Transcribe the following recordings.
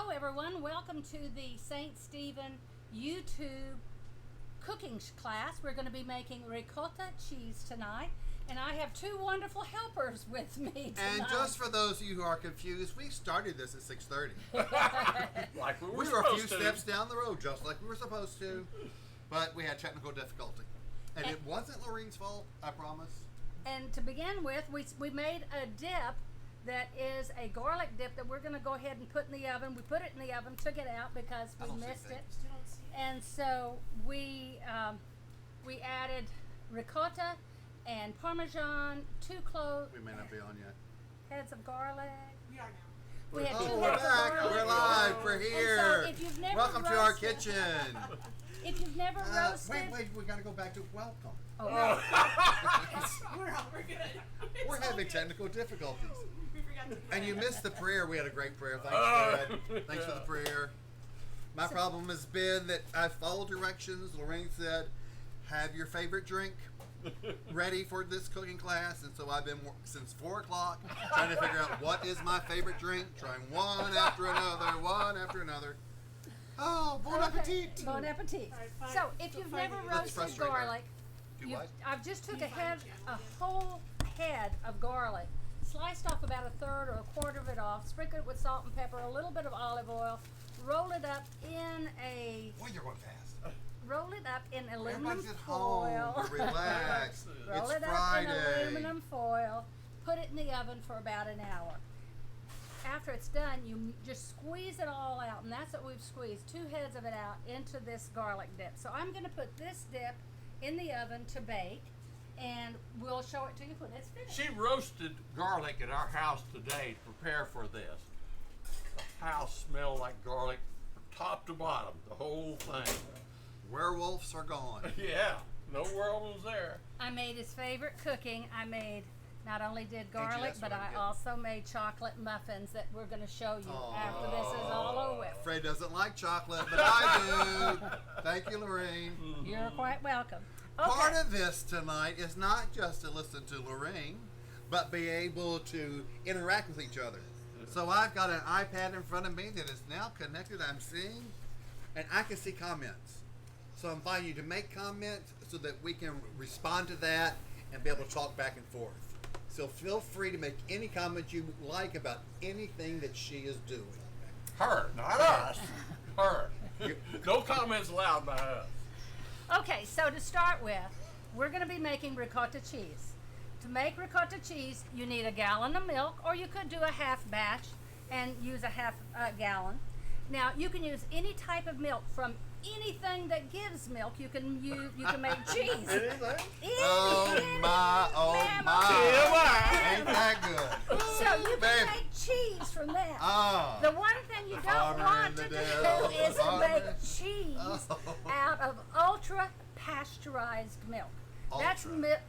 Hello everyone, welcome to the St. Stephen YouTube cooking class. We're going to be making ricotta cheese tonight, and I have two wonderful helpers with me tonight. And just for those of you who are confused, we started this at 6:30. Like we We were a few steps down the road, just like we were supposed to, but we had technical difficulty. And it wasn't Lorraine's fault, I promise. And to begin with, we made a dip that is a garlic dip that we're going to go ahead and put in the oven. We put it in the oven, took it out because we missed it. And so we added ricotta and Parmesan, 2 cloves. We may not be on yet. Heads of garlic. We are now. We had 2 we're heads of back. garlic. We're live. We're here. And so if you've never Welcome to our roasted- kitchen. If you've never roasted, Wait, we got to go back to welcome. Oh, We're good. We're having technical difficulties. We forgot to And you missed the prayer. We had a great prayer. Thanks, Fred. Thanks for the prayer. My problem has been that I followed directions. Lorraine said, have your favorite drink ready for this cooking class. And so I've been, since 4 o'clock, trying to figure out what is my favorite drink, trying one after another. Oh, bon appetit. Bon appetit. All right, fine. So if you've never Let's roasted frustrate her. garlic, Do what? I've just took You a find it. whole head of garlic, sliced off about 1/3 or 1/4 of it off, sprinkled it with salt and pepper, a little bit of olive oil, roll it up in Boy, you're going fast. aluminum Everybody's at foil. home. Relax. Roll It's it up Friday. in aluminum foil, put it in the oven for about an hour. After it's done, you just squeeze it all out, and that's what we've squeezed, 2 heads of it out into this garlic dip. So I'm going to put this dip in the oven to bake, and we'll show it to you when it's finished. She roasted garlic at our house today to prepare for this. The house smelled like garlic from top to bottom, the whole thing. Werewolves are gone. Yeah, no world was there. I made his favorite cooking. Not only did garlic, that's but what I'm I getting. also made chocolate muffins that we're going to show you after this is all over with. Fred doesn't like chocolate, but I do. Thank you, Lorraine. You're quite welcome. Okay. Part of this tonight is not just to listen to Lorraine, but be able to interact with each other. So I've got an iPad in front of me that is now connected. I'm seeing, and I can see comments. So I'm inviting you to make comments so that we can respond to that and be able to talk back and forth. So feel free to make any comments you like about anything that she is doing. Her, not us. Her. No comments allowed by us. Okay, so to start with, we're going to be making ricotta cheese. To make ricotta cheese, you need 1 gallon of milk, or you could do a half batch and use a half gallon. Now, you can use any type of milk from anything that gives milk. You can make cheese. Oh my, ain't that good? So you can Baby. make cheese from that. Oh. The one thing you don't farmer want in to the do dell, is to farmer. make cheese out of ultra pasteurized milk.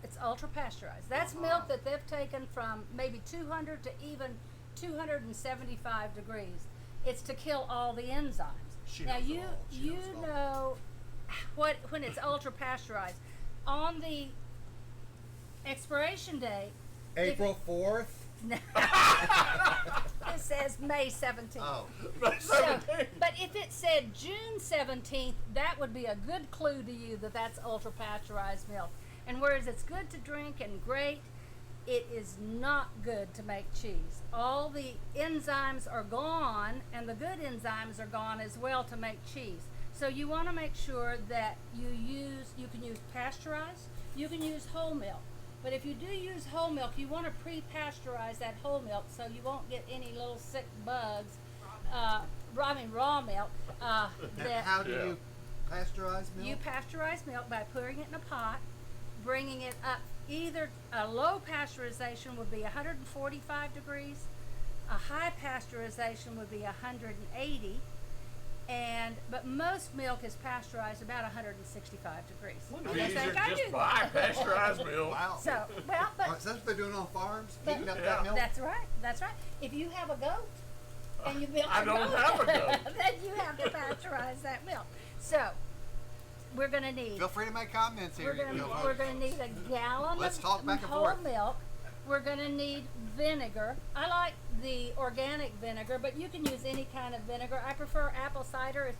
It's ultra pasteurized. That's milk that they've taken from maybe 200 to even 275 degrees. It's to kill all the enzymes. Now you know when it's ultra pasteurized. On the expiration date, April 4th? it says May 17th. Oh. So, but if it said June 17th, that would be a good clue to you that that's ultra pasteurized milk. And whereas it's good to drink and great, it is not good to make cheese. All the enzymes are gone, and the good enzymes are gone as well to make cheese. So you want to make sure that you can use pasteurized, you can use whole milk. But if you do use whole milk, you want to pre-pasteurize that whole milk so you won't get any little sick bugs. Raw milk. And how do you pasteurize milk? You pasteurize milk by putting it in a pot, bringing it up. Either a low pasteurization would be 145 degrees, a high pasteurization would be 180, but most milk is pasteurized about 165 degrees. Wouldn't And it they be easier think I just do buy that. pasteurized milk? Wow. So, well, Is but that what they're doing on farms? But- Heating up Yeah. that milk? that's right. That's right. If you have a goat and you milk I a don't goat, have a goat. then you have to pasteurize that milk. So we're going to need Feel free to make comments here. we're going to need 1 gallon Let's of talk back and whole forth. milk, we're going to need vinegar. I like the organic vinegar, but you can use any kind of vinegar. I prefer apple cider.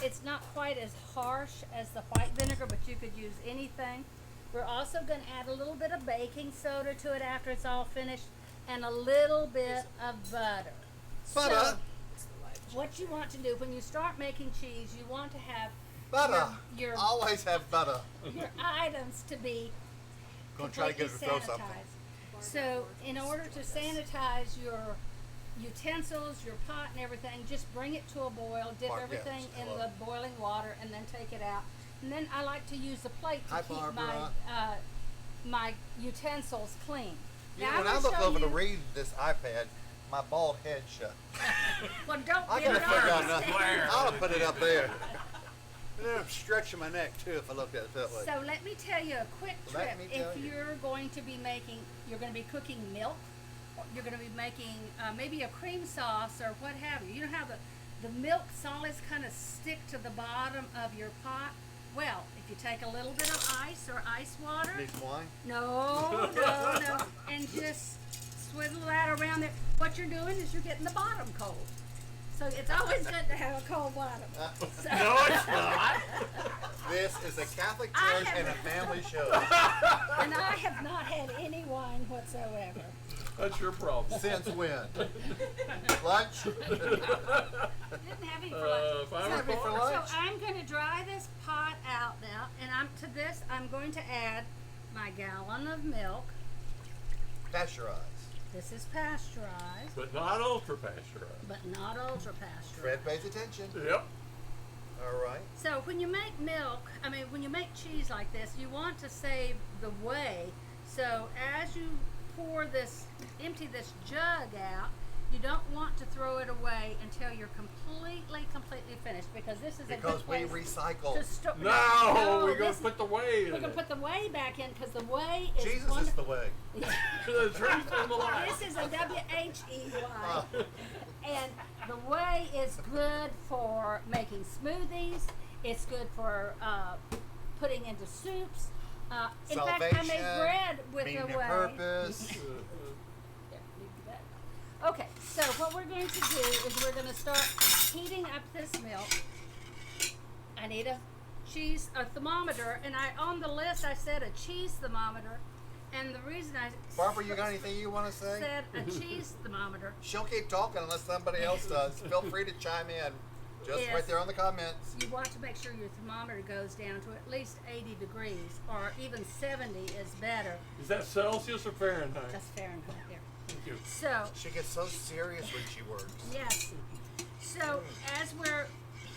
It's not quite as harsh as the white vinegar, but you could use anything. We're also going to add a little bit of baking soda to it after it's all finished, and a little bit of butter. Butter? So, what you want to do when you start making cheese, you want to have Butter. your Always have butter. your items to be Gonna try to get her to throw something. sanitized. So in order to sanitize your utensils, your pot and everything, just bring it to a boil, dip Barb, everything yes, in hello. the boiling water, and then take it out. And then I like to use a plate to Hi, keep Barbara. my utensils clean. Yeah, Now, when I'm I gonna look show over to you- read this iPad, my bald head shut. Well, don't I get gotta it figure out on. nothing. Where? I'll put it up there. And then I'm stretching my neck too if I look at it that way. So let me tell you a quick Let trip. me tell If you. you're going to be cooking milk, or you're going to be making maybe a cream sauce or what have you. You know how the milk solids kind of stick to the bottom of your pot? Well, if you take a little bit of ice or ice water, Need some wine? no, and just swivel that around there. What you're doing is you're getting the bottom cold. So it's always good to have a cold bottom. So, No, it's not. This is a Catholic I church have- and a family show. and I have not had any wine whatsoever. That's your problem. Since when? Lunch? Didn't have any for lunch. 5 Have me for o'clock. lunch? So I'm going to dry this pot out now, and I'm going to add my gallon of milk. Pasteurized. This is pasteurized, But not ultra pasteurized. but not ultra pasteurized. Fred pays attention. Yep. All right. So when you make when you make cheese like this, you want to save the whey. So as you empty this jug out, you don't want to throw it away until you're completely finished, because this is a Because good we place recycle. to store. No, we're going this- to put the whey in We're gonna it. put the whey back in, because the whey is Jesus is wonderful. the way. The truth and the life. This is a WHEY. And the whey is good for making smoothies. It's good for putting into soups. In fact, I Salvation, made bread with meaning the and whey. purpose. There, leave that. Okay, so what we're going to do is we're going to start heating up this milk. I need a thermometer, and on the list I said a cheese thermometer, and the reason I Barbara, you got anything you want to say? said a cheese thermometer. She'll keep talking unless somebody else does. Feel free to chime in. Just Yes. right there on the comments. You want to make sure your thermometer goes down to at least 80 degrees, or even 70 is better. Is that Celsius or Fahrenheit? That's Fahrenheit there. Thank you. So, She gets so serious when she works. yes. So, as we're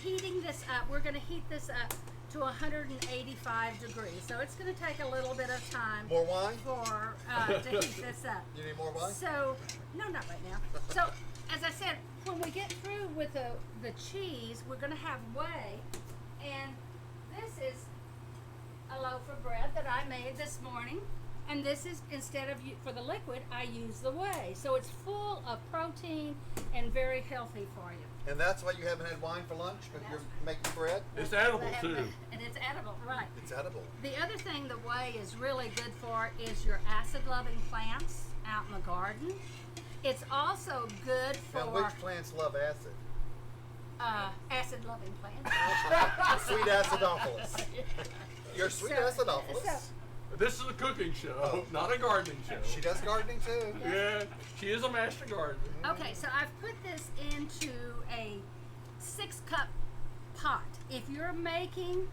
heating this up, we're going to heat this up to 185 degrees. So, it's going to take a little bit of time More wine? for to heat this up. You need more wine? So, no, not right now. So, as I said, when we get through with the cheese, we're going to have whey. And this is a loaf of bread that I made this morning. And this is, instead of for the liquid, I use the whey. So it's full of protein and very healthy for you. And that's why you haven't had wine for lunch? Because you're making bread? It's edible They have too. and it's edible, right. It's edible. The other thing the whey is really good for is your acid-loving plants out in the garden. It's also good Now, for which plants love acid? acid-loving plants. Sweet acidophilus. Your sweet acidophilus. so- This is a cooking show, Oh. not a gardening show. She does gardening too. Yeah, she is a master gardener. Okay, so I've put this into a 6-cup pot. If you're making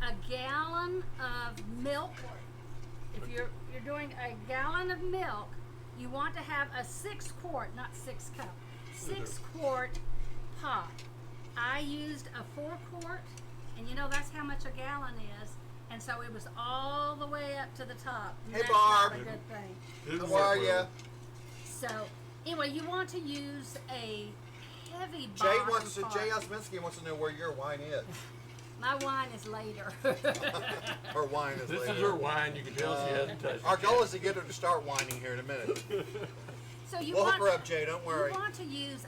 a gallon of milk, if you're doing a gallon of milk, you want to have a 6-quart, not 6-cup, 6-quart pot. I used a 4-quart, and you know that's how much a gallon is, and so it was all the way up to the top. And Hey, that's Barb. not a good thing. Didn't How work are well. you? So anyway, you want to use a heavy Jay bottom wants to. part. Jay Osminski wants to know where your wine is. My wine is later. Her wine is This later. is her wine. You can tell she hasn't touched Our it goal yet. is to get her to start whining here in a minute. So you We'll want hook her up, Jay. Don't worry. You want to use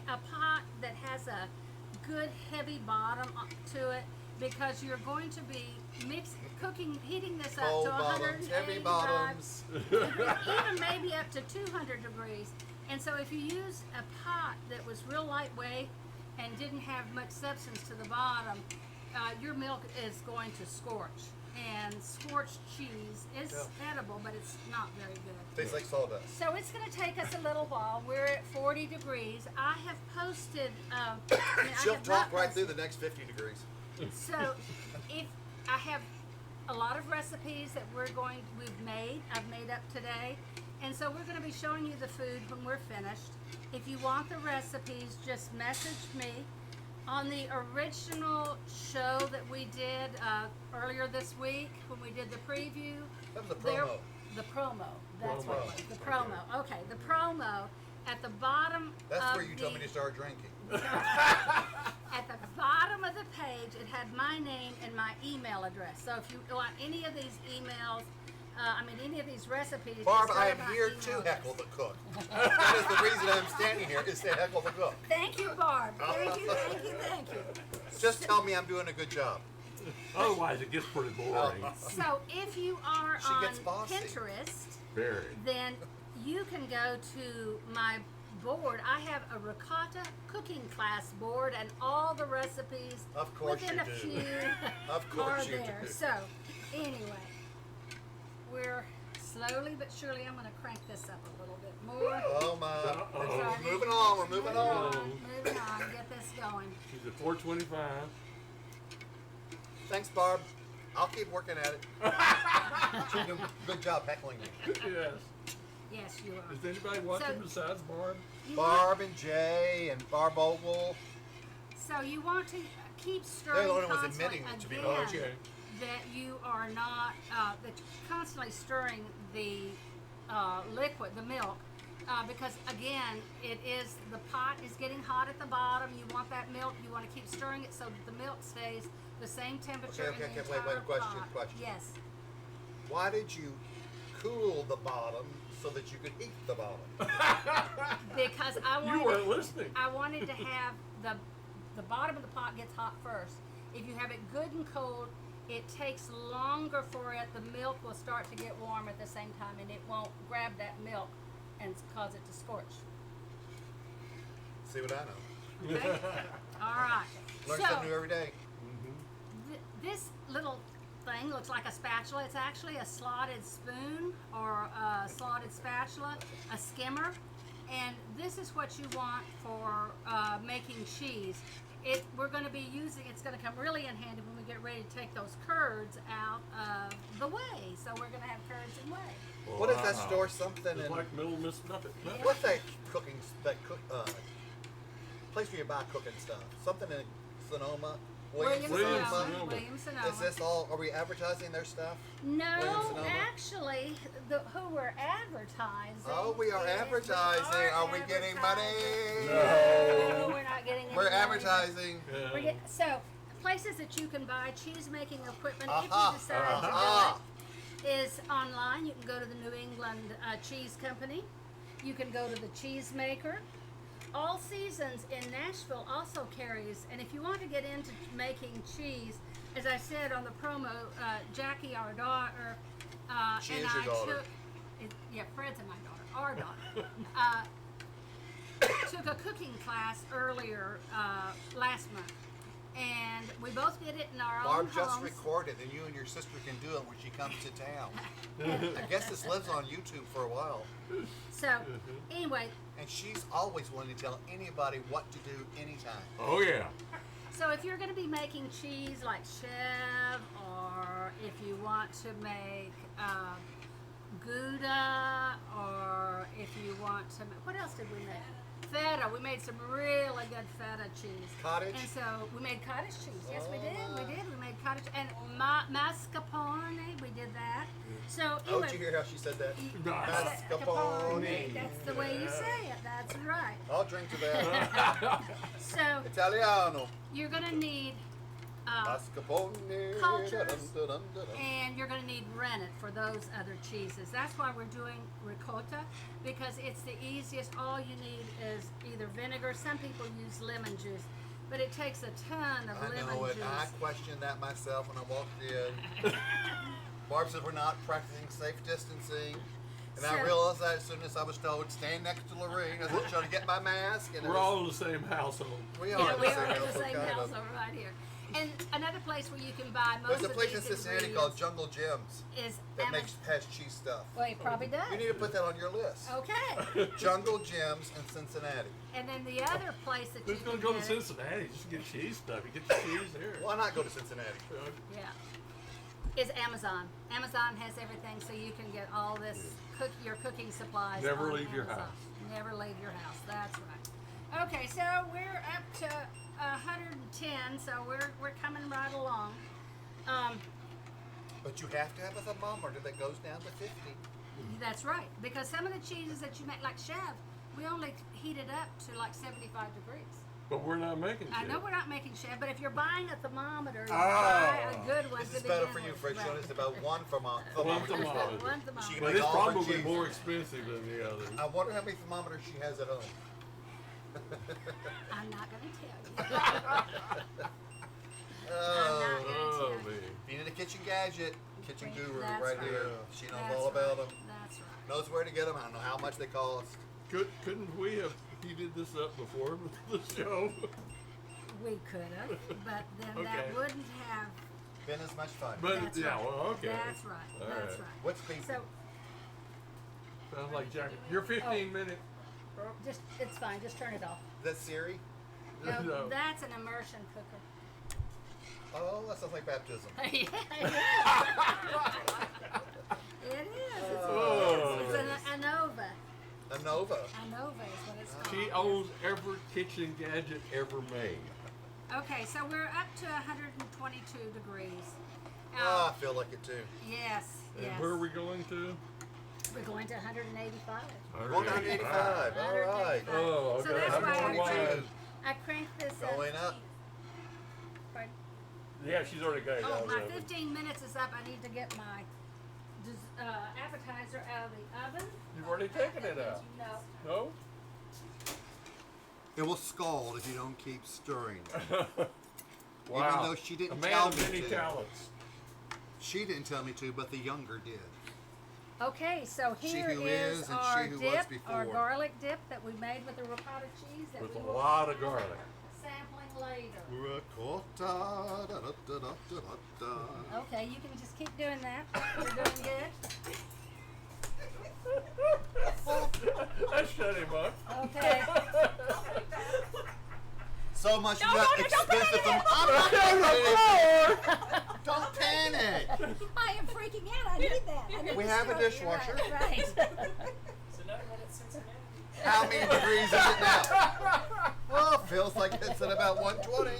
a pot that has a good heavy bottom to it, because you're going to be heating this up Cold to bottoms, 180 heavy bottoms. even maybe up to 200 degrees. And so if you use a pot that was real lightweight and didn't have much substance to the bottom, your milk is going to scorch. And scorched cheese is edible, but it's not very good. Tastes like sawdust. So it's going to take us a little while. We're at 40 degrees. I have posted. She'll talk right through the next 50 degrees. So, if I have a lot of recipes that I've made up today, and so we're going to be showing you the food when we're finished. If you want the recipes, just message me. On the original show that we did earlier this week, when we did the preview, That was a promo. the promo. That's what it was. The Promo. promo. Okay, the promo at the bottom. That's of where you told me to start drinking. At the bottom of the page, it had my name and my email address. So if you want any of these emails, any of these recipes, Barb, just go I to am my here email to address. heckle the cook. That is the reason I'm standing here, is to heckle the cook. Thank you, Barb. Thank you, thank you, thank you. Just tell me I'm doing a good job. Otherwise, it gets pretty boring. So if you are She on gets bossy. Pinterest, Very. then you can go to my board. I have a ricotta cooking class board, and all the recipes Of course within you a do. few Of course are you there. do. So anyway, we're slowly but surely, I'm going to crank this up a little bit more. Oh my. Uh-oh. We're moving on, we're moving on. Moving on, get this going. She's at 425. Thanks, Barb. I'll keep working at it. She's doing a good job heckling me. Yes. Yes, you are. Is anybody watching besides Barb? You Barb and Jay and Barb Ogle. So you want to keep stirring They're the only ones constantly admitting it to be again, okay. that you are not that you're constantly stirring the liquid, the milk, because again, the pot is getting hot at the bottom. You want that milk. You want to keep stirring it so that the milk stays the same temperature Okay, in the wait, entire question. pot. Yes. Why did you cool the bottom so that you could heat the bottom? Because You weren't listening. I wanted to have the bottom of the pot gets hot first. If you have it good and cold, it takes longer for it. The milk will start to get warm at the same time, and it won't grab that milk and cause it to scorch. See what I know. Okay? All right. Learn So something new every day. this little thing looks like a spatula. It's actually a slotted spoon or a slotted spatula, a skimmer. And this is what you want for making cheese. We're going to be using, it's going to come really in handy when we get ready to take those curds out of the whey. So we're going to have curds and whey. What is that store? Something It's in like Little Miss Muppet. what's that cooking place where you buy cooking stuff? Something in Sonoma. Williams Sonoma. Williams Sonoma. Is this all? Are we advertising their stuff? No, Williams Sonoma? actually, who we're advertising. Oh, we are is- advertising. Are we getting money? No, we're not getting any We're money. advertising. So, places that you can buy cheese making equipment if Aha. you decide Aha. to do it is online. You can go to the New England Cheese Company. You can go to the Cheese Maker. All Seasons in Nashville also carries, and if you want to get into making cheese, as I said on the promo, Jackie, our daughter, She and is your I daughter. Fred's and my daughter, our daughter, took a cooking class earlier last month, and we both did it in our own Barb just homes. recorded, and you and your sister can do it when she comes to town. I guess this lives on YouTube for a while. So, anyway, And she's always willing to tell anybody what to do anytime. Oh, yeah. so if you're going to be making cheese like Chev, or if you want to make Gouda, or if you want to make, what else did we make? Feta. We made some really good feta cheese. Cottage? And so we made cottage cheese. Yes, we Oh, did. my. We did. We made cottage and mascarpone. We did that. So Oh, anyway, did you hear how she said that? Mascarpone. That's the way you say it. That's right. I'll drink to that. So Italiano. you're gonna need Mascarpone. Cultures. Dun, dun, dun, dun, dun. and you're going to need rennet for those other cheeses. That's why we're doing ricotta, because it's the easiest. All you need is either vinegar. Some people use lemon juice. but it takes a ton of I lemon know it. juice. I questioned that myself when I walked in. Barb said we're not practicing safe distancing. And I So- realized that as soon as I was told, stand next to Lorraine. I was trying to get my mask. And it We're was- all in the same household. we are Yeah, in we the same are in the household, same kind of. household right here. And another place where you can buy most There's a of place in these Cincinnati called ingredients Jungle Gems is that Amazon. makes has cheese stuff. Well, it probably does. You need to put that on your list. Okay. Jungle Gems in Cincinnati. And then the other place that you Who's can gonna go to get it- Cincinnati just to get cheese stuff? You get your cheese here. Why not go to Cincinnati? Yeah. Is Amazon. Amazon has everything, so you can get all this your cooking supplies. Never on leave your Amazon. house. Never leave your house. That's right. Okay, so we're up to 110, so we're coming right along. But you have to have a thermometer that goes down to 50. That's right, because some of the cheeses that you make, like Chev, we only heat it up to like 75 degrees. But we're not making cheese. I know we're not making Chev, but if you're buying a thermometer, you Oh. buy a good one This to is better begin for you, with. Fred. Right. It's about one from a One thermometer. thermometer. One thermometer. She But make it's all her probably cheese. more expensive than the others. I wonder how many thermometers she has at home. I'm not going to tell you. Oh, Oh, man. if you need a kitchen gadget, kitchen guru That's right right. here. She knows That's all about right. them. That's right. Knows where to get them. I don't know how much they cost. Couldn't we have heated this up before the show? We could have, but then that Okay. wouldn't have. Been as much fun. But That's yeah, right. well, okay. That's right. All That's right. right. What's beef? So Sounds like Jack. Your 15-minute. just it's fine. Just turn it off. Is that Siri? No, No. that's an immersion cooker. Oh, that sounds like baptism. Yeah, it is. It is. Oh. It's an ANOVA. A Nova. ANOVA is what it's called. She owns every kitchen gadget ever made. Okay, so we're up to 122 degrees. Oh, I feel like it too. Yes, And yes. where are we going to? We're going to 185. 185. All right. Oh, So okay. that's why I'm going I cranked this Going up. Pardon? Yeah, she's already got it Oh, all my ready. 15 minutes is up. I need to get my appetizer out of the oven. You've already taken it out. No. No? It will scald if you don't keep stirring. Wow. though she didn't A man tell of me many to. talents. She didn't tell me to, but the younger did. Okay, so She here who is is and our she who was dip, our before. garlic dip that we made with the ricotta cheese that With we a will lot of garlic. sampling later. Ricotta. Da, da, da, da, da, da. Okay, you can just keep doing that. You're doing good. I shut him up. Okay. So much No, more no, no, don't put expensive it in than I'm not paying. Don't panic. I am freaking out. I need that. I need We to have a stroke you. dishwasher. Right. right. So now that it's Cincinnati. How many degrees is it now? Well, feels like it's at about 120.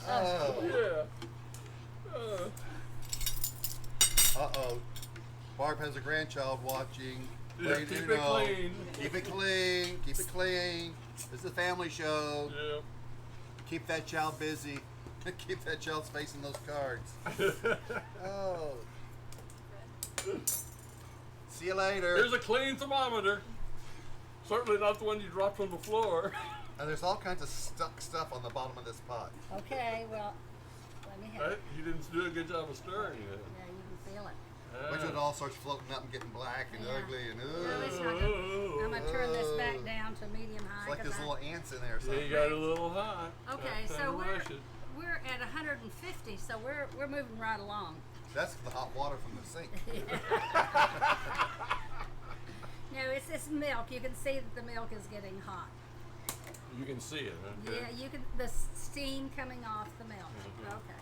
Oh. Yeah. Uh-oh. Barb has a grandchild watching. Yeah, What do keep you it know? clean. Keep it clean. Keep it clean. This is a family show. Yeah. Keep that child busy. Keep that child's face in those cards. Oh. See you later. Here's a clean thermometer. Certainly not the one you dropped on the floor. And there's all kinds of stuck stuff on the bottom of this pot. Okay, well, let me have Right? it. You didn't do a good job of stirring it. Yeah, you can feel it. Which it all starts floating up and getting black and Yeah. ugly and No, it's not good. I'm going to turn this back down to medium high. It's like 'cause there's I- little ants in there or Yeah, something. you got it a little hot. Okay, Time so to rush it. we're at 150, so we're moving right along. That's the hot water from the sink. No, it's this milk. You can see that the milk is getting hot. You can see it, huh? Yeah, you can the steam coming off the milk. Mhm. Okay.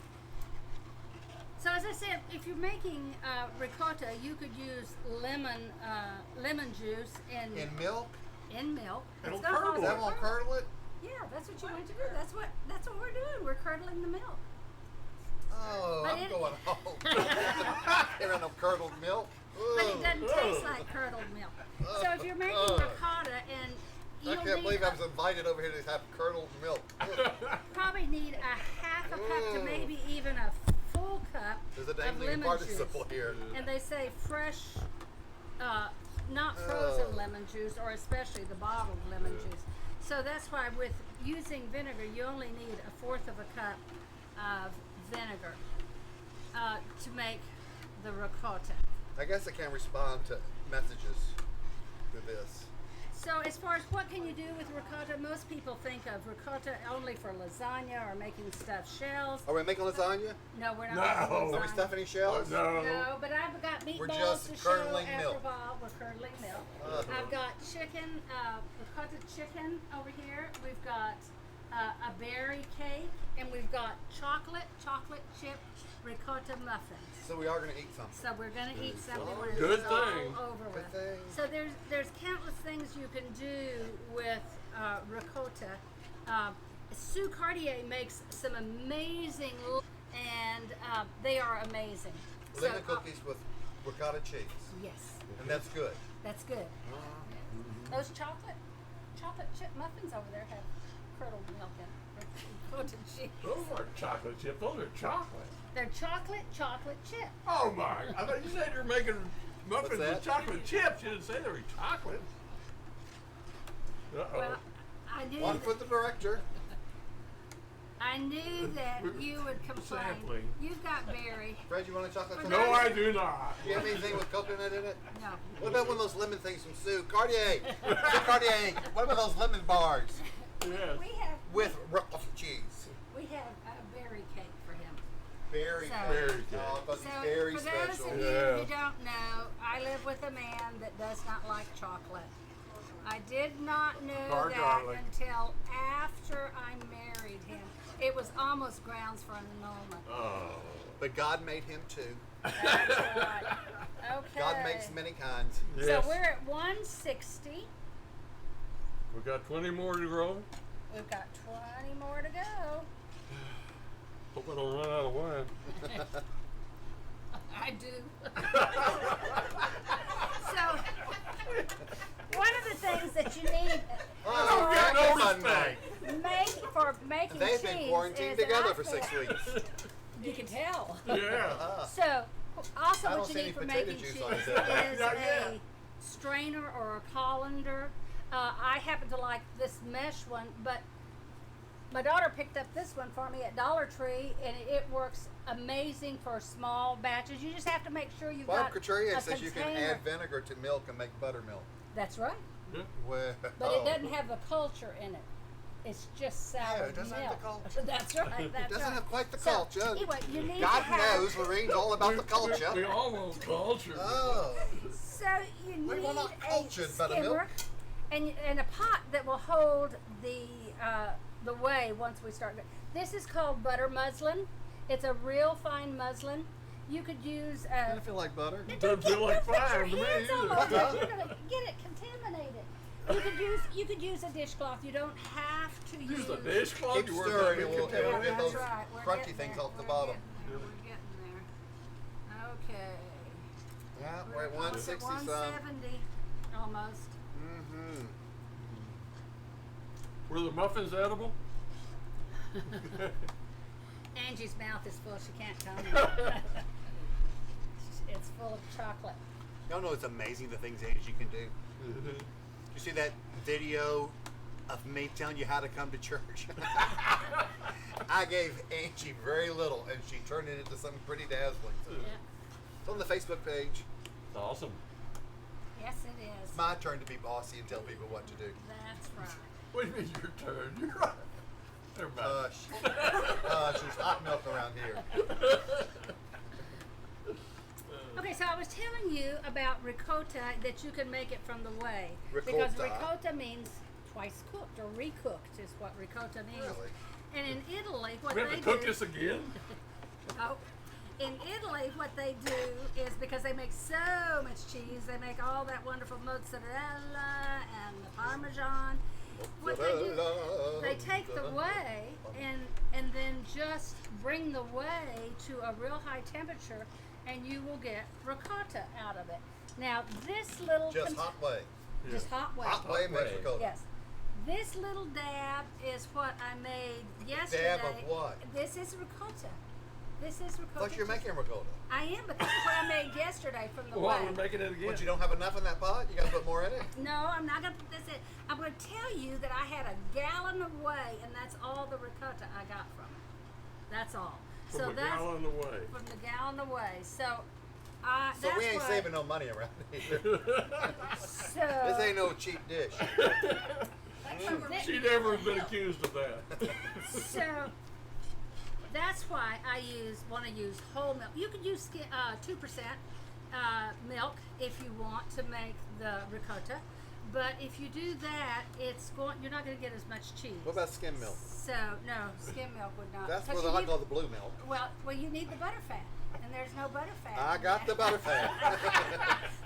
So as I said, if you're making ricotta, you could use lemon juice in In milk? milk. It'll It's gonna curdle. cause That it won't to curdle it? Yeah, that's what you want to do. That's what we're doing. We're curdling the milk. Oh, But I'm it- going home. There ain't no curdled milk. But it doesn't Ugh. taste like curdled milk. So if you're making Ugh. ricotta and I you'll can't need believe I was invited over here to have curdled milk. Ugh. probably need a half a cup to Ugh. maybe even a full cup There's a of dangling lemon participle juice. here. And they say fresh, not frozen Ugh. lemon juice, or especially the bottled lemon juice. So that's why with using vinegar, you only need 1/4 of a cup of vinegar to make the ricotta. I guess I can respond to messages through this. So as far as what can you do with ricotta, most people think of ricotta only for lasagna or making stuffed shells. Are we making lasagna? No, we're not No. making lasagna. Are we stuffing shells? No. No, but I've got We're meatballs just to show curdling after milk. a while. We're curdling milk. I've got chicken, ricotta chicken over here. We've got a berry cake, and we've got chocolate chip ricotta muffins. So we are going to eat something. So we're gonna eat something when Good it's all thing. over Good with. thing. So there's countless things you can do with ricotta. Sue Cartier makes some amazing, and they are amazing. Lemon cookies with ricotta cheese. Yes, And that's good. that's good. Those chocolate chip muffins over there have curdled milk in it. Ricotta cheese. Those aren't chocolate chips. Those are chocolate. They're chocolate chip. Oh my! I thought you said you're making muffins that? with chocolate chips. You didn't say they were chocolate. Uh-oh. Well, I knew One for the director. I knew that you would complain. Sampling. You've got berry. Fred, you want a chocolate For cookie? No, I do not. Do you have anything with coconut in it? No. What about one of those lemon things from Sue Cartier? Sue Cartier. What about those lemon bars Yes. We have with ricotta cheese? we have a berry cake for him. Very So- good. Very good. Oh, because So he's very for those special. of you Yeah. who don't know, I live with a man that does not like chocolate. I did not know Our that darling. until after I married him. It was almost grounds for an annulment. Oh. But God made him too. That's right. Okay. God makes many kinds. Yes. So we're at 160. We got 20 more to grow. We've got 20 more to go. Hope I don't run out of wine. I do. So, one of the things that you need Oh, got that's no a fun night. for making They've cheese been quarantined is together for outfit. 6 weeks. You can tell. Yeah. So, also I don't what you see any need for potato making juice cheese on is it. Not a yet. strainer or a colander. I happen to like this mesh one, but my daughter picked up this one for me at Dollar Tree, and it works amazing for small batches. You just have to make sure you've Bob got Couturier a says you can container. add vinegar to milk and make buttermilk. That's right, Yeah. Well, but it doesn't have the culture in it. It's just sour Yeah, it doesn't have milk. the culture. That's right. That's doesn't right. have quite the So, culture. Anyway, you need God to have, knows Lorraine's all about the culture. We all want culture. Oh, So you We need want our a cultured buttermilk. skimmer and a pot that will hold the whey once we start. This is called butter muslin. It's a real fine muslin. You could use. I feel like butter. Doesn't feel like Don't put fire your to me hands all either. over it. You're gonna get it contaminated. You could use a dishcloth. You don't have to use. Use the dishcloth. Keep You work stirring, that it will- big it will Yeah, get that's those right. We're crunchy getting things there. off the We're bottom. We're getting there. Okay. Yeah, we're at 160 some. 170 almost. Mm-hmm. Were the muffins edible? Angie's mouth is full. She can't comment. It's full of chocolate. Y'all know it's amazing the things Angie can do. You see that video of me telling you how to come to church? I gave Angie very little, and she turned it into something pretty dazzling. So Yeah. it's on the Facebook page. It's awesome. Yes, it is. It's my turn to be bossy and tell people what to do. That's right. What do you mean your turn? You're right. Never mind. Hush. There's hot milk around here. Okay, so I was telling you about ricotta, that you can make it from the whey. Because Ricotta. ricotta means twice cooked or recooked is what ricotta means. Really? And in Italy, what We have they to cook do, this again? oh, in Italy, what they do is because they make so much cheese, they make all that wonderful mozzarella and the parmesan. What they do, they take the whey and then just bring the whey to a real high temperature, and you will get ricotta out of it. Now, this little Just hot whey. just hot whey. Hot whey makes whey. ricotta. Yes. This little dab is what I made yesterday. Dab of what? This is ricotta. This is ricotta. Plus, you're cheese. making ricotta. I am, but this is what I made yesterday from the Well, whey. we're making it again. But you don't have enough in that pot? You got to put more in it? No, I'm not going to put this in. I'm going to tell you that I had a gallon of whey, and that's all the ricotta I got from it. That's all. From so a that's gallon away. from the gallon of whey. So, So that's we ain't what, saving no money around here. So, This ain't no cheap dish. She never been accused of that. So that's why I want to use whole milk. You could use 2% milk if you want to make the ricotta, but if you do that, you're not going to get as much cheese. What about skim milk? So no, skim milk would not. That's 'cause what you I need- call the blue milk. Well, you need the butterfat, and there's no butterfat. I in got the that. butterfat.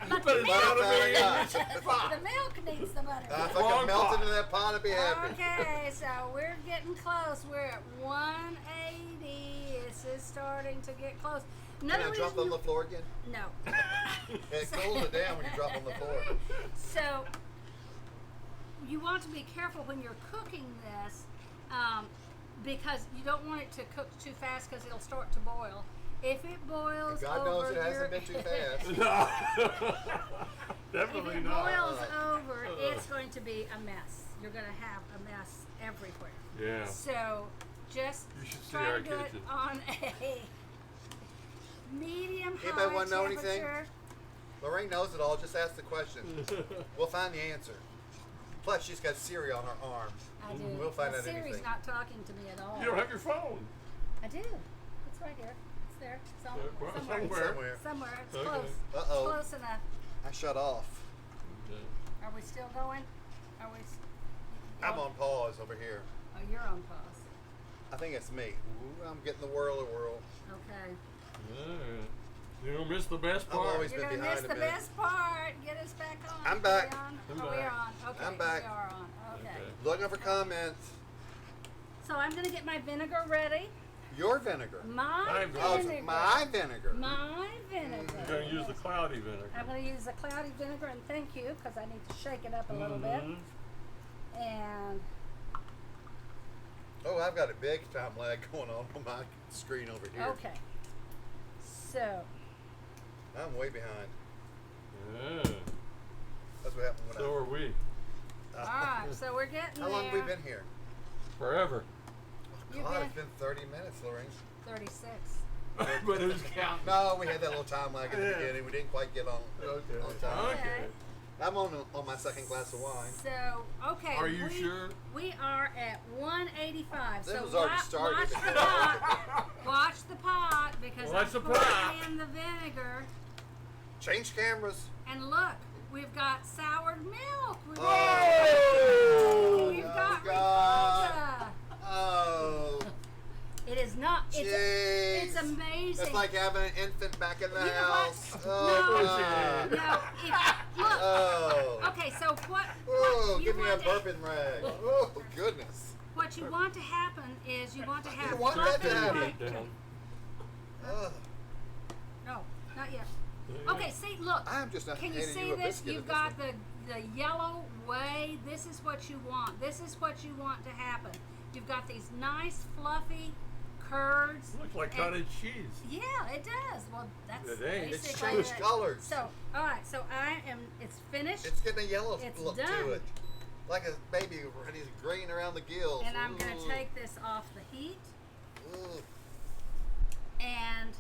But Put the it milk, down a Butterfat I minute. got. the milk needs the butterfat. If I Wrong can melt pot. into that pot, I'd be happy. Okay, so we're getting close. We're at 180. This is starting to get close. Can Another I drop reason on the floor again? No. It cools it down when you drop on the floor. So you want to be careful when you're cooking this because you don't want it to cook too fast because it'll start to boil. If it boils God over, knows it hasn't been too fast. No. If Definitely it not. boils over, it's going to be a mess. You're going to have a mess everywhere. Yeah. So just You should see try our to do it kitchen. on a medium high Anybody wanna know anything? temperature. Lorraine knows it all. Just ask the question. We'll find the answer. Plus, she's got Siri on her arm. I do. We'll find Well, out Siri's anything. not talking to me at all. You don't have your phone. I do. It's right here. It's there. It's on, Well, somewhere. somewhere. Somewhere. It's Okay. close. Uh-oh. Close enough. I shut off. Are we still going? Are we? I'm on pause over here. Oh, you're on pause. I think it's me. Ooh, I'm getting the whirl. Okay. Alright. You don't miss the best I've part. always You're been gonna behind miss a the bit. best part. Get us back on. I'm Are back. we on? I'm Oh, we're back. on. Okay. I'm back. We are on. Okay. Okay. Looking for comments. So I'm gonna get my vinegar ready. Your vinegar. My Oh, vinegar. it's my vinegar. My vinegar. You're going to use the cloudy vinegar. I'm going to use the cloudy vinegar, and thank you, because I need to shake it up a little bit. Mhm. And Oh, I've got a big time lag going on my screen over here. okay, so I'm way behind. Yeah. That's what happened when So are we. all right, so we're getting How long have there. we been here? Forever. You've God, been it's been 30 minutes, Lorraine. 36. But who's counting? No, we had that little time lag at the Yeah. beginning. We didn't quite get on Okay. on time. Okay. I'm on my second glass of wine. So okay, Are you sure? We are at 185. This so was already wa- started. watch the pot. Watch the pot because Watch I'm the putting pot. in the vinegar. Change cameras. And look, we've got soured milk. We've Oh, we've got God. ricotta. Oh, It is not. jeez. It's amazing. It's like having an infant back in the You know house. what? Oh, No. God. No, look. Oh. Okay, so what Oh, you give me a want to- burping rag. Oh, goodness. what you want to happen is you want to have You want that to fluffy happen. white- Down. Oh, No, not yet. Okay, see, look. I'm just not Can you handing see you a this? biscuit You've at got the yellow whey. This is what you want. This is what you want to happen. You've got these nice fluffy curds. Looks like and- cottage cheese. Yeah, it does. Well, that's It ain't. It's basically changed it. colors. So, all right. So it's finished, It's getting a yellow It's look done. to it. Like a baby when he's green around the gills. and I'm gonna Ooh. take this off the heat, Ooh. and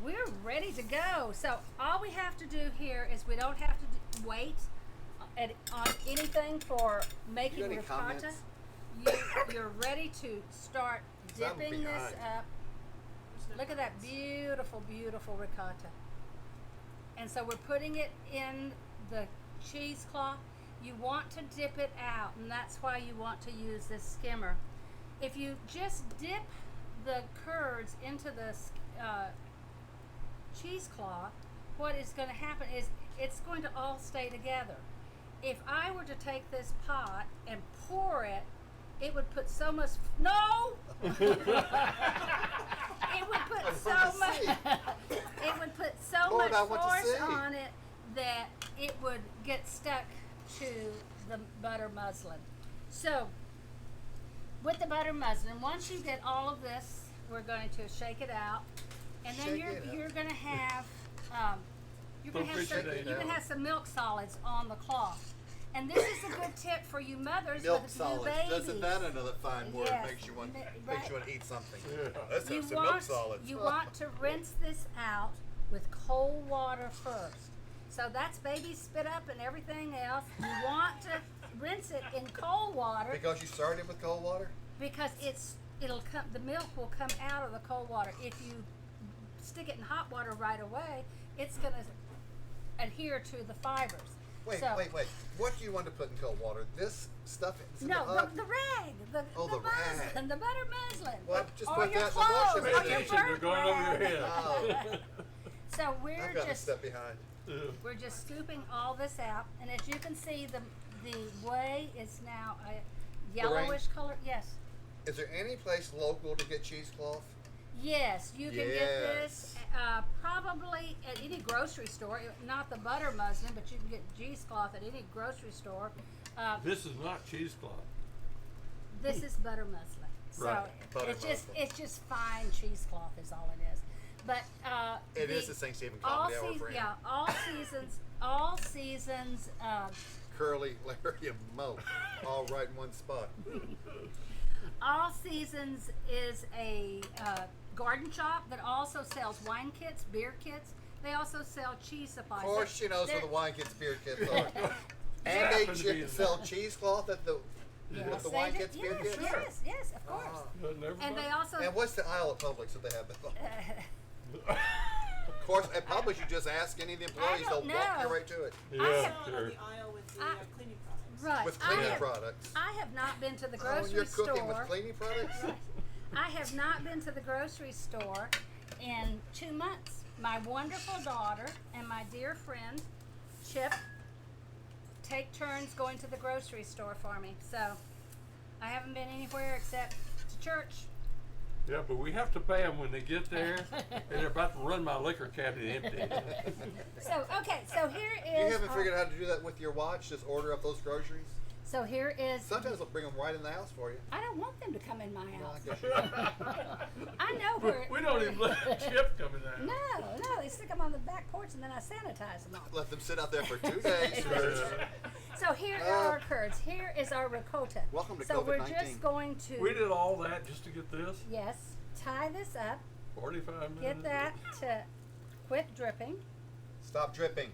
we're ready to go. So all we have to do here is we don't have to wait on anything for making any ricotta. comments? You're ready to start 'Cause I'm dipping this behind. up. Look at that beautiful, beautiful ricotta. And so we're putting it in the cheesecloth. You want to dip it out, and that's why you want to use this skimmer. If you just dip the curds into the cheesecloth, what is going to happen is it's going to all stay together. If I were to take this pot and pour it, it would put so much it would put so want much to see. it would put so Lord, much I want to force see. on it that it would get stuck to the butter muslin. So with the butter muslin, once you get all of this we're going to shake it out, and then Shake you're it out. you're gonna have you're gonna Don't have some, shake it you can out. have some milk solids on the cloth. And this is a good tip for you mothers Milk with new solids. babies. Isn't that another fine word? Yes. Makes you want Right. to eat something. Yeah. Let's You have some milk want, solids. you want to rinse this out with cold water first. So that's baby spit up and everything else. You want to rinse it in cold water Because you started with cold water? because the milk will come out of the cold water. If you stick it in hot water right away, it's going to adhere to the fibers. Wait, So- wait. What do you want to put in cold water? This stuff that's in No, the hot? the rag, the the rag. muslin, the butter muslin. Well, just or put your that in the washing clothes, Pay or machine. your attention, they're work going over your rag. head. Oh, So we're I've got to just step behind. we're just scooping all this out, and as you can see, the whey is now a yellowish color. Yes, Is there any place local to get cheesecloth? yes, you can get this Yes. probably at any grocery store. Not the butter muslin, but you can get cheesecloth at any grocery store. This is not cheesecloth. This is butter muslin. So Right. Butter it's just fine cheesecloth is all it is. But It is the St. Stephen Comedy Hour brand. Yeah, all seasons. Curly, Larry, and Mo, all right in one spot. All Seasons is a garden shop that also sells wine kits, beer kits. They also sell cheese supplies. Of course, she knows where They're- the wine kits, beer kits are. And Happen they to be in sell cheesecloth at the Yes, with the they wine do. kits, beer Yes, kits. yes, of course. Ah. Never And they mind. also And what's the aisle at Publix that they have that? Of course, at Publix, you just ask any of the employees; don't they'll walk you know. right to it Yeah, have- Saw it on sure. the aisle with the I- cleaning products. right. with I cleaning have, products. I have not been to the Oh, grocery you're store. cooking with cleaning products. Right. I have not been to the grocery store in 2 months. My wonderful daughter and my dear friend Chip take turns going to the grocery store for me. So I haven't been anywhere except to church. Yeah, but we have to pay them when they get there, and they're about to run my liquor cabinet empty. So okay, so here You is haven't our- figured out how to do that with your watch? Just order up those groceries. so here is Sometimes they'll bring them right in the house for you. I don't want them to come in my Well, house. I guess you I know where We don't even let Chip come in there. No, they stick them on the back porch and then I sanitize them all. let them sit out there for 2 days. So here are our curds. Here is our ricotta. Welcome to So we're COVID-19. just going to We did all that just to get this? yes, tie this up, 45 minutes? get that to quit dripping. Stop dripping.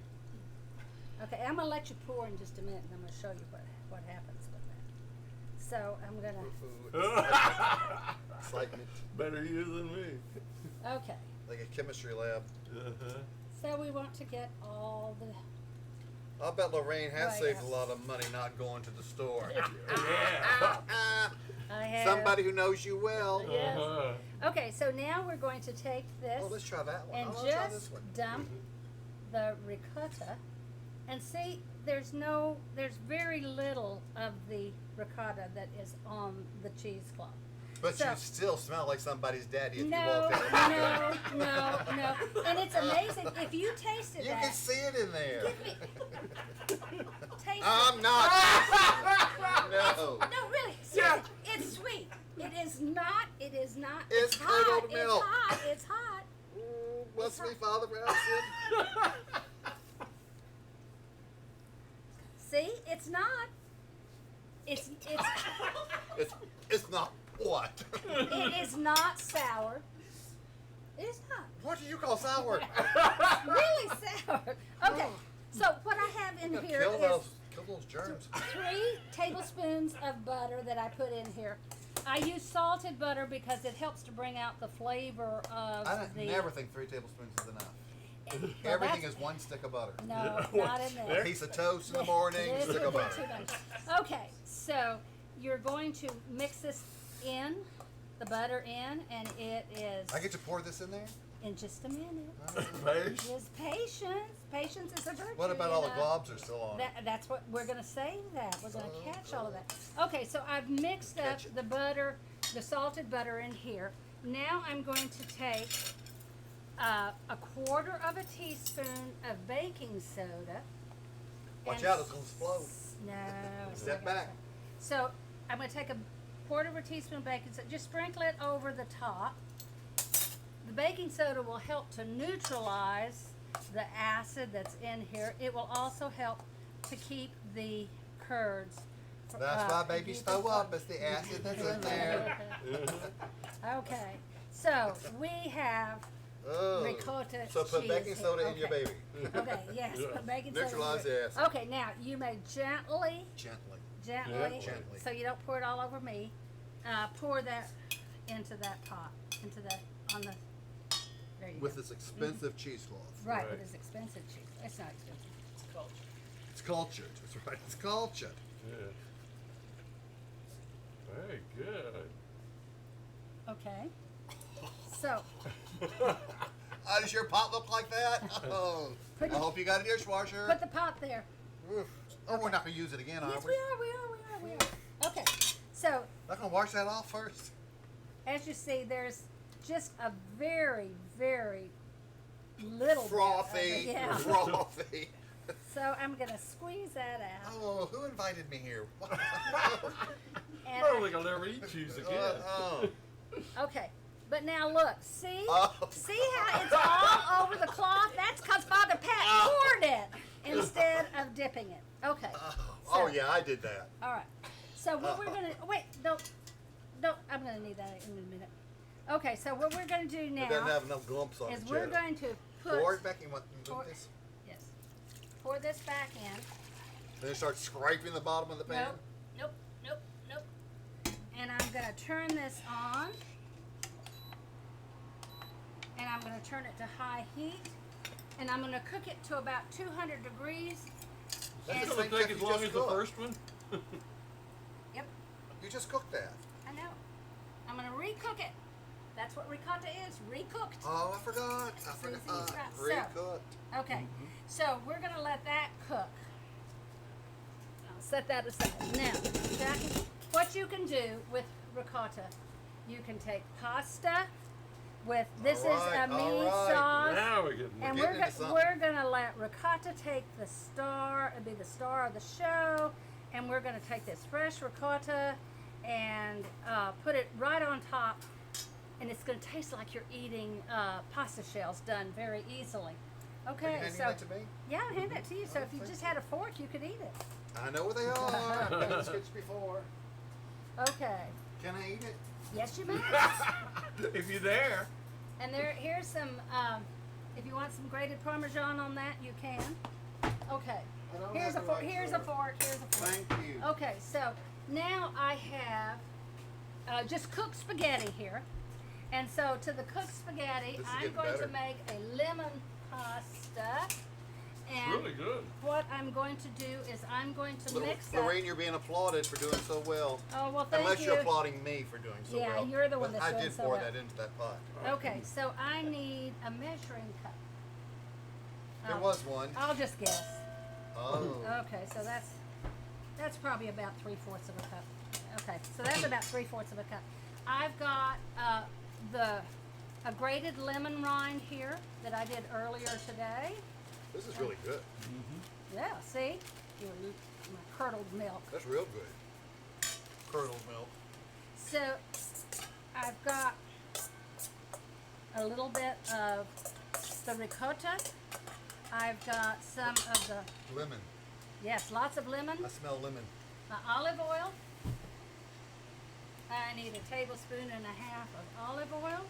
Okay, I'm gonna let you pour in just a minute and I'm gonna show you what happens with that. So I'm gonna Excitement. Better you than me. okay. Like a chemistry lab. Uh-huh. So we want to get all the I'll bet Lorraine has Right, saved yeah. a lot of money not going to the store. Yeah. I have Somebody who knows you well. Yes. Uh-huh. Okay, so now we're going to take this Well, let's try that one. and I'll try this just one. dump the ricotta, and see there's very little of the ricotta that is on the cheesecloth. But so- you still smell like somebody's daddy if No, you walk in. no, and it's amazing if you tasted You that. can see it in there. Taste I'm it. not. No. No, really, seriously, it's sweet. It is not. It is not. It's hot. curdled milk. It's hot. It's hot. Bless me, Father Brownson. See, it's not. It's It's not what? it is not sour. It is not What do you call sour? really sour. Okay, so what I have in here Kill is those germs. 3 tablespoons of butter that I put in here. I use salted butter because it helps to bring out the flavor of I don't, the. never think 3 tablespoons is enough. Well, Everything that's- is 1 stick of butter. No, not in A there. piece of toast in the morning, This stick is of way butter. too much. Okay, so you're going to mix this in, the butter in, and it is I get to pour this in there? in just a minute. Paige? Just patience. Patience is a virtue. What about you all the know. globs are still on? That's what we're going to save that. We're going to catch all of that. Okay, so I've mixed up Catch it. the butter, the salted butter in here. Now I'm going to take a 1/4 of a teaspoon of baking soda. Watch and out, it's gonna explode. No. it's Step not gonna back. explode. So I'm going to take a 1/4 of a teaspoon of baking soda. Just sprinkle it over the top. the baking soda will help to neutralize the acid that's in here. It will also help to keep the curds. That's why babies keep them throw up. from- It's the acid that's in there. Okay, so we have Oh. ricotta So put cheese baking soda here. in your Okay. baby. Okay, yes, put baking soda. in Neutralize your- the acid. Okay, now you may gently, Gently. gently, Gently. so you don't pour it all over me. Pour that into that pot, into that on the. There you With go. this expensive cheesecloth. Right, Right. but it's expensive cheese. It's not expensive. It's culture. It's cultured. That's right. It's cultured. Yeah. Very good. Okay. So Oh, does your pot look like that? Oh, I Put- hope you got a dishwasher. put the pot there. Oof. Oh, we're not gonna use it again, are Yes, we? we are. Okay. So Not gonna wash that off first. as you see, there's just a very, very little Frothy. bit of it. Yeah. Frothy. So I'm gonna squeeze that out. Oh, who invited me here? And I don't think I'll ever eat cheese again. Oh. okay. But now look, see? Oh. See how it's all over the cloth? That's because Father Pat poured it instead of dipping it. Okay. Oh, yeah, I did that. All right. So what we're gonna wait, don't. I'm gonna need that in a minute. Okay. So what we're gonna do It doesn't now have enough glumps on is it. we're Jared. going to put Pour it back in. What? pour, This? yes, pour this back in. Then you start scraping the bottom of the pan. Nope. And I'm gonna turn this on. And I'm gonna turn it to high heat. And I'm gonna cook it to about 200 degrees. That's And- the It'll same take stuff as you long just as the cooked. first one. Yep, You just cooked that. I know. I'm gonna recook it. That's what ricotta is, recooked. Oh, I forgot. I Susie, forgot. right. So- Recooked. Okay, so we're gonna let that cook. I'll set that aside. Now, Jackie, what you can do with ricotta, you can take pasta with, this is Alright, a meat alright. sauce. Now we can. And getting into something. we're gonna let ricotta take the star, be the star of the show, and we're gonna take this fresh ricotta and put it right on top, and it's gonna taste like you're eating pasta shells done very easily. Are you Okay, handing so that to me? yeah, I'll hand that to you. So if you thank just you. had a fork, you could eat it. I know where they are. I've done this sketch before. Okay. Can I eat it? Yes, you may. If you're there. And here's some. If you want some grated Parmesan on that, you can. Okay. I don't Here's a have the fork. right Here's a fork. fork. Here's a fork. Thank you. Okay, so now I have just cooked spaghetti here. And so to the cooked spaghetti, This is I'm getting going better. to make a lemon pasta. And Really good. what I'm going to do is I'm going to mix up. Lorraine, you're being applauded for doing so well. Oh, well, thank Unless you. you're applauding me for doing so Yeah, well. you're the one But that's doing I did so pour well. that into that pot. Okay, so I need a measuring cup. There Oh, was one. I'll just guess. Oh. Okay, so that's probably about 3/4 of a cup. Okay, so that's about 3/4 of a cup. I've got a grated lemon rind here that I did earlier today. This is really good. Yeah, see, my curdled milk. That's real good. Curdled milk. So I've got a little bit of the ricotta. I've got some of the, Lemon. yes, lots of lemon. I smell lemon. Olive oil. I need a tablespoon and a half of olive oil.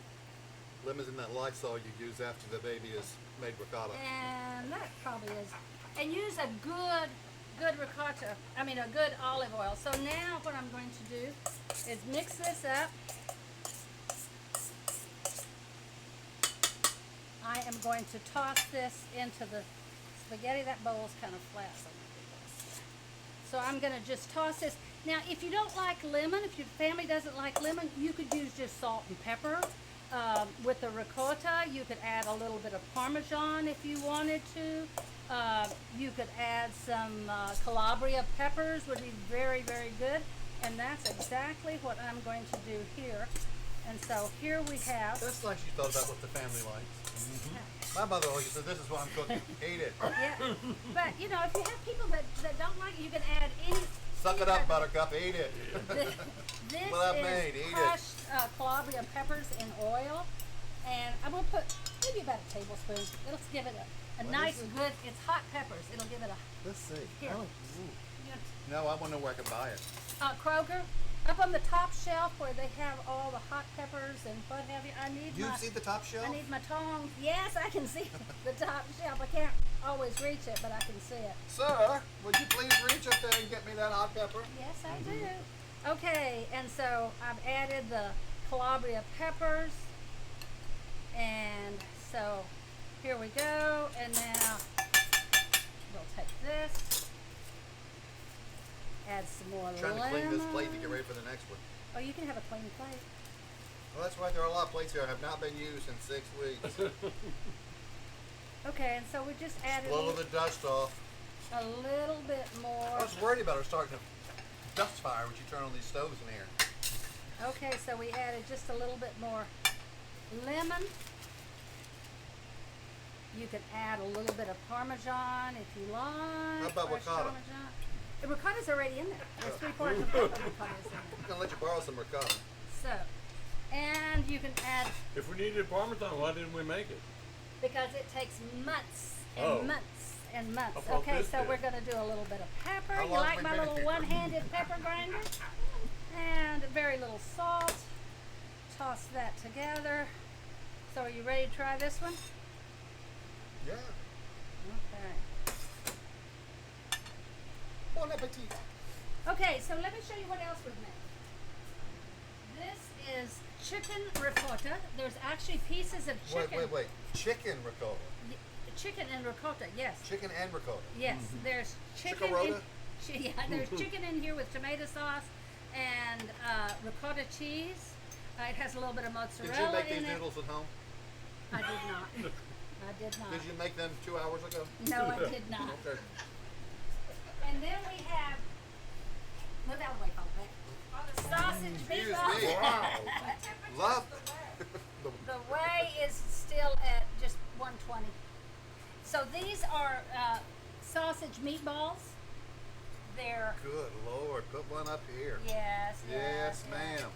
Lemon's in that Lysol you use after the baby is made ricotta. And that probably is. And use a good ricotta, a good olive oil. So now what I'm going to do is mix this up. I am going to toss this into the spaghetti. That bowl's kind of flat, so I'm gonna do this. So I'm gonna just toss this. Now, if you don't like lemon, if your family doesn't like lemon, you could use just salt and pepper. With the ricotta, you could add a little bit of Parmesan if you wanted to. You could add some Calabria peppers, would be very, very good. And that's exactly what I'm going to do here. And so here we have. That's nice you thought about what the family likes. My mother always said, this is what I'm cooking. Eat it. Yeah, but if you have people that don't like it, you can add any. Suck it up, Buttercup. Eat it. This Well, I've made, is eat it. crushed Calabria peppers in oil. And I'm gonna put maybe about a tablespoon. It'll give it a What nice, is it? good. It's hot peppers. It'll give it a. Let's see. Here. I don't- You No, I want to know where I can buy it. know, Kroger, up on the top shelf where they have all the hot peppers and what have you. I need You my. see the top shelf? I need my tongs. Yes, I can see the top shelf. I can't always reach it, but I can see it. Sir, would you please reach up there and get me that hot pepper? Yes, I do. Okay, and so I've added the Calabria peppers. And so here we go. And now we'll take this, add some more Trying to clean this plate to lemon. get ready for the next one. Oh, you can have a clean plate. Well, that's right. There are a lot of plates here that have not been used in 6 weeks. Okay, and so we just added Blow the dust off. a little bit more. I was worried about her starting a dust fire when you turn on these stoves in here. Okay, so we added just a little bit more lemon. You can add a little bit of Parmesan if you like. How about fresh ricotta? Parmesan. The ricotta's already in there. There's 3/4 of ricotta's in there. I'm gonna let you borrow some ricotta. So, and you can add, If we needed Parmesan, why didn't we make it? because it takes months and Oh. months and months. I thought Okay, this so did. we're gonna do a little bit of pepper. How You long like we my been little here? one-handed pepper grinder? And very little salt. Toss that together. So are you ready to try this one? Yeah. Okay. Bon appetit. Okay, so let me show you what else we've made. This is chicken ricotta. There's actually pieces of chicken. Wait. Chicken ricotta. Chicken and ricotta, yes. Chicken and ricotta. Yes, there's chicken. Chickarota? Yeah, there's chicken in here with tomato sauce and ricotta cheese. It has a little bit of Did mozzarella you make these in it. noodles at home? I did not. I did not. Did you make them 2 hours ago? No, I did not. Okay. And then we have. Move out of the way, folks. Sausage Excuse meatballs. me. Wow. Love. The whey is still at just 120. So these are sausage meatballs. They're Good Lord, put one up here. yes. Yes, ma'am.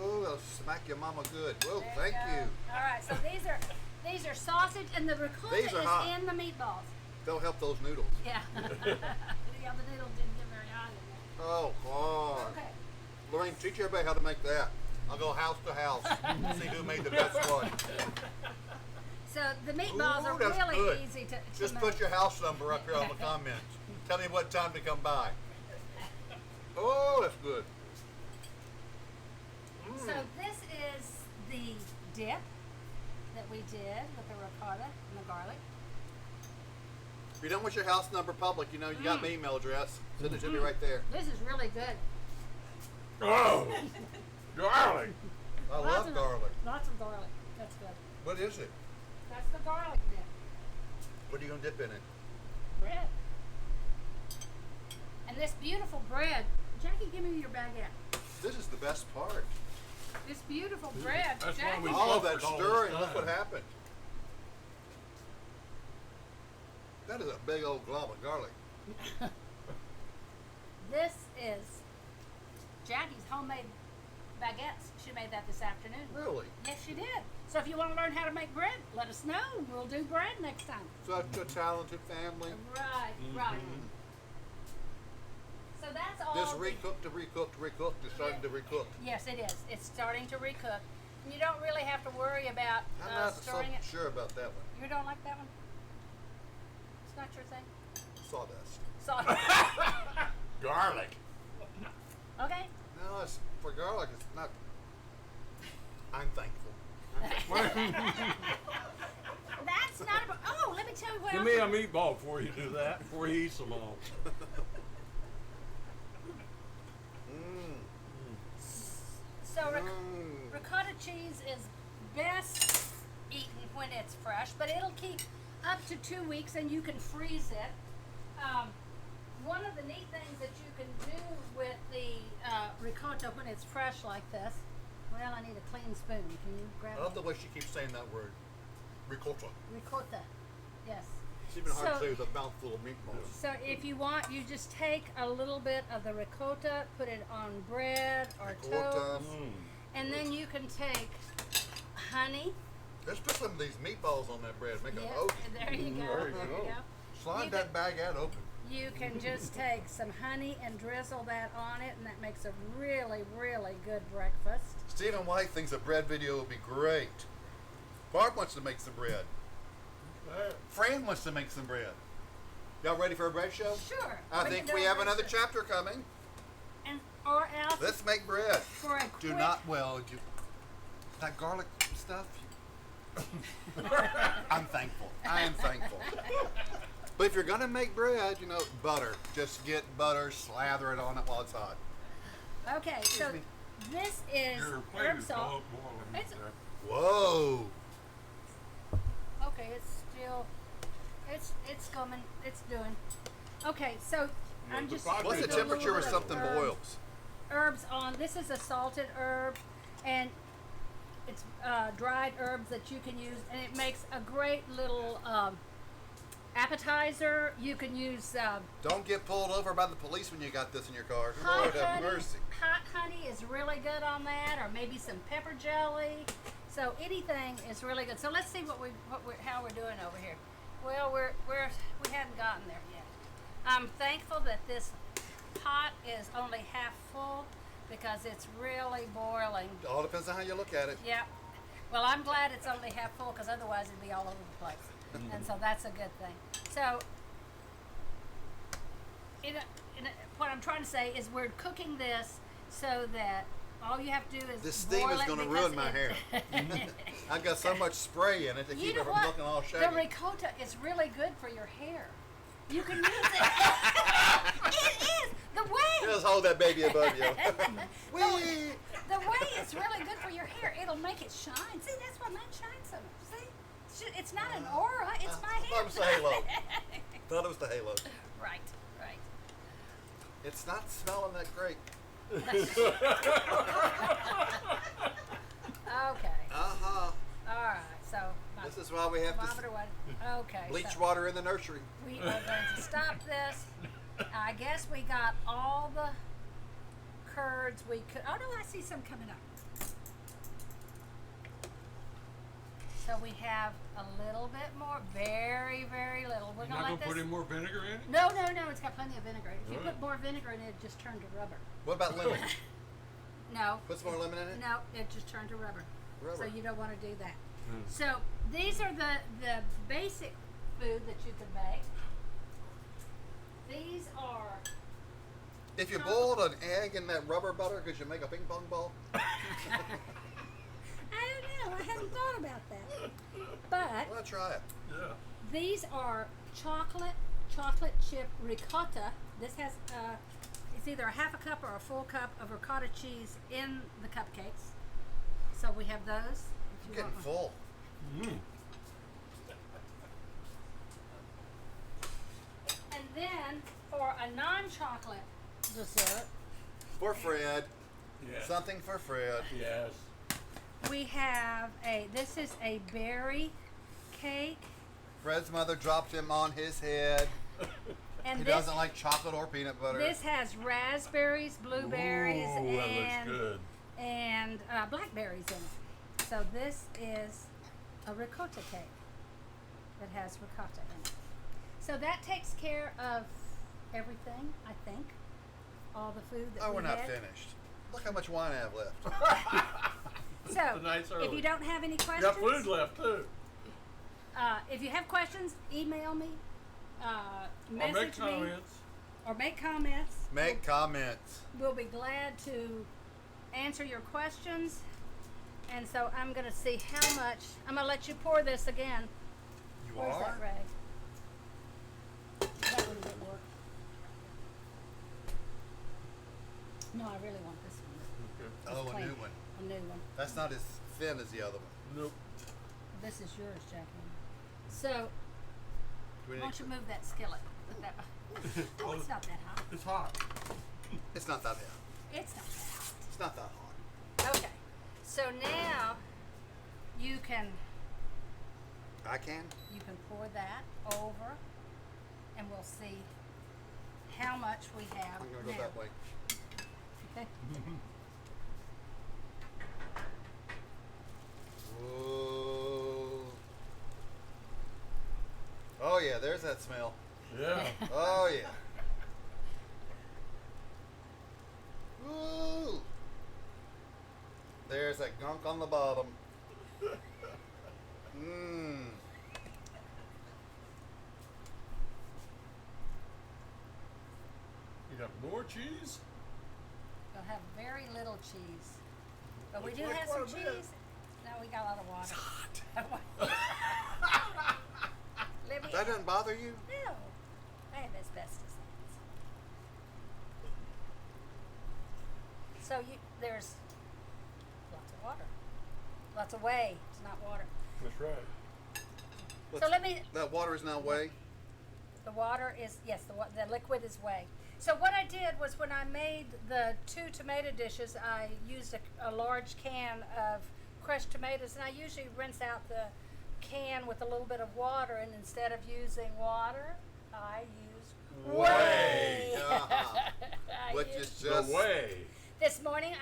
Ooh, they'll smack your mama good. Whoa, There thank go. you. All right, so these are sausage, and the ricotta These are is hot. in the meatballs. They'll help those noodles. Yeah. Yeah, the noodles didn't get very hot in Oh, God. there. Okay. Lorraine, teach everybody how to make that. I'll go house to house, see who made the best one. So the meatballs Ooh, are that's really good. easy to Just make. put your house number up here on the comments. Tell me what time to come by. Oh, that's good. So this is the dip that we did with the ricotta and the garlic. If you don't want your house number public, you know, you got my email address. Send it to me right there. This is really good. Oh, garlic. I Lots love of- garlic. Lots of garlic. That's good. What is it? That's the garlic dip. What are you going to dip in it? Bread. And this beautiful bread. Jackie, give me your baguette. This is the best part. This beautiful bread. That's why Jackie. we All of that suffered all this stirring, look what time. happened. That is a big old glob of garlic. This is Jackie's homemade baguettes. She made that this afternoon. Really? Yes, she did. So if you want to learn how to make bread, let us know. We'll do bread next time. Such a talented family. Right, right. So that's all. This the- recooked is starting to recook. Yes, it is. It's starting to recook. And you don't really have to worry about I'm not so stirring it. sure about that one. You don't like that one? It's not your thing? Sawdust. Sorry. Garlic. Okay. No, it's for garlic. It's not. I'm thankful. That's not a. Oh, let me tell you what Give else. me a meatball before you do that, before you eat them all. So Mm. ricotta cheese is best eaten when it's fresh, but it'll keep up to 2 weeks, and you can freeze it. One of the neat things that you can do with the ricotta when it's fresh like this. Well, I need a clean spoon. Can you grab I love the me? way she keeps saying that word. Ricotta. Ricotta? Yes. It's even hard So- to say with a mouthful of meatballs. So if you want, you just take a little bit of the ricotta, put it on bread or Ricotta. toast, and then you can take honey. Let's put some of these meatballs on that bread. Make a Yeah, hoagie. there you go. There you There you go. go. Slide You that bag out open. You can just take some honey and drizzle that on it, and that makes a really, really good breakfast. Stephen White thinks a bread video will be great. Barb wants to make some bread. Fran wants to make some bread. Y'all ready for a bread show? Sure. I can think do we a have another breakfast. chapter coming. And or else Let's make bread. for a quick. Do not, well, that garlic stuff. I'm thankful. I am thankful. But if you're gonna make bread, butter. Just get butter, slather it on it while it's hot. Okay, so me. this is Your plate herb is salt. boiling It's- there. Whoa! Okay, it's still, it's coming, it's doing. Okay, so I'm the just. bottom What's the putting a little temperature when bit of something herb- boils? Herbs on. This is a salted herb, and it's dried herbs that you can use, and it makes a great little appetizer. You can use Don't get pulled over by the police when you got this in your car. hot Lord have honey. mercy. Hot honey is really good on that, or maybe some pepper jelly. So anything is really good. So let's see how we're doing over here. Well, we hadn't gotten there yet. I'm thankful that this pot is only half full because it's really boiling. All depends on how you look at it. Yep. Well, I'm glad it's only half full because otherwise it'd be all over the place. And so that's a good thing. So, what I'm trying to say is we're cooking this so that all you have to do is This steam boil is it going to because ruin my hair. I've got so much spray in it to You keep know it from what? looking all The shaggy. ricotta is really good for your hair. You can use it. It is the way. Just hold that baby above you. Whee! The way it's really good for your hair. It'll make it shine. See, that's why mine shines so much. See, it's not an aura. It's my I hair. thought it was the halo. Thought it was the halo. Right. It's not smelling that great. Okay. Uh-huh. All right. So. This is why we have to Okay. bleach so water in the nursery. we are going to stop this. I guess we got all the curds we could. Oh no, I see some coming up. So we have a little bit more, very, very little. We're You're gonna not let gonna put this. any more vinegar in it? No, it's got plenty of vinegar. If you Alright. put more vinegar in it, it just turned to rubber. What about lemon? No. Put some more lemon in it? No, it just turned to rubber. So Rubber. you don't want to do that. Hmm. So these are the basic food that you can make. These are. If you boiled an egg in that rubber butter, could you make a ping pong ball? I don't know. I hadn't thought about that. But Well, try it. Yeah. these are chocolate chip ricotta. This has it's either a half a cup or a full cup of ricotta cheese in the cupcakes. So we have those. If I'm you getting want. full. Mm. And then for a non-chocolate dessert, For Fred. Yes. Something for Fred. Yes. we have this is a berry cake. Fred's mother dropped him on his head. And He this, doesn't like chocolate or peanut butter. this has raspberries, blueberries, Ooh, that and looks good. and blackberries in it. So this is a ricotta cake that has ricotta in it. So that takes care of everything, I think. All the food that Oh, we we're not had. finished. Look how much wine I have left. So Tonight's if early. you don't have any You questions, got food left too. if you have questions, email me, Or message make me, comments. or make comments. Make comments. We'll be glad to answer your questions. And so I'm going to see how much. I'm going to let you pour this again. You Where's are? that rag? That one didn't work. No, I really want this one. Oh, a Clean. new one. A new one. That's not as thin as the other one. Nope. This is yours, Jackie. So, Do we why need don't you move that skillet? Put that. Oh, it's not that hot. It's hot. It's not that hot. It's not that hot. It's not that hot. Okay. So now you can I can? pour that over, and we'll see how much we have. I'm going to go now. that way. Okay. Ooh. Oh yeah, there's that smell. Yeah. Oh yeah. Ooh. There's that gunk on the bottom. Mmm. You got more cheese? We'll have very little cheese. But we Looks do like have some quite a bit. cheese. No, we got a lot of water. Let me That doesn't bother you? No. I have asbestos hands. So there's lots of water. Lots of whey. It's not water. That's right. So let me. That water is now whey. The water is, yes, the liquid is whey. So what I did was when I made the 2 tomato dishes, I used a large can of crushed tomatoes, and I usually rinse out the can with a little bit of water, and instead of using water, I use whey. I Which used- is just The way. This morning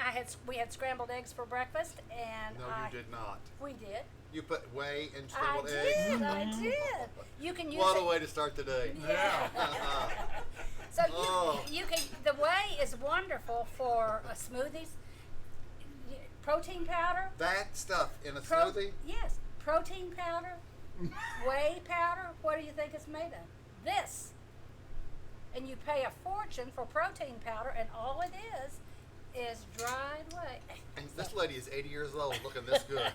we had scrambled eggs for breakfast, and No, you did not. We did. You put whey in I scrambled did. eggs. I did. You can use What it. a way to start the day. Yeah. So Oh. you can. The whey is wonderful for smoothies. Protein powder. That stuff in a smoothie. Yes, protein powder, whey powder. What do you think it's made of? This. And you pay a fortune for protein powder, and all it is dried whey. And this lady is 80 years old, looking this good.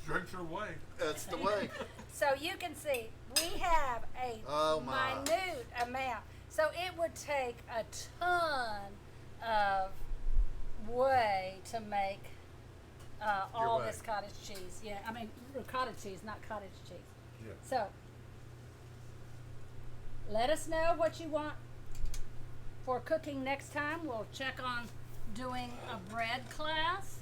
Drinks her way. That's the way. So you can see we have a Oh, my. minute amount. So it would take a ton of whey to make all whey. this cottage cheese. Yeah, I mean ricotta cheese, not cottage cheese. Yeah. So let us know what you want for cooking next time. We'll check on doing a bread class.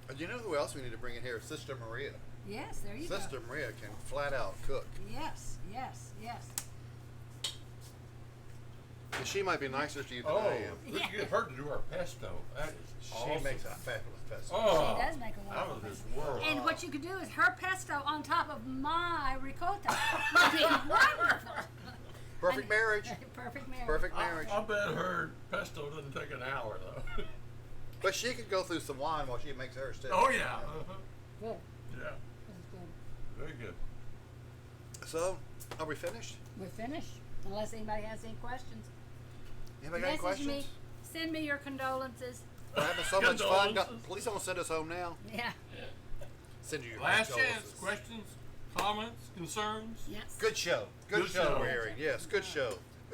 And you know who else we need to bring in here? Sister Maria. Yes, there you Sister go. Maria can flat out cook. Yes, yes, yes. And she might be nicer to you than Oh, I am. we can get her to do our pesto. That is She awesome. makes a fabulous pesto. Oh, She does make a out wonderful of this pesto. world. And what you could do is her pesto on top of my ricotta would be wonderful. Perfect marriage. Perfect marriage. Perfect marriage. I bet her pesto doesn't take an hour though. But she could go through some wine while she makes hers too. Oh yeah. Uh-huh. Good. Yeah. This is good. Very good. So, are we finished? We're finished. Unless anybody has any questions. Anybody got any Message questions? me. Send me your condolences. We're having so much fun. Condolences. Please don't send us home now. Yeah. Send you your Last condolences. chance. Questions, comments, concerns. Yes. Good show. Good, Good show, show. we're hearing. Yes, good show.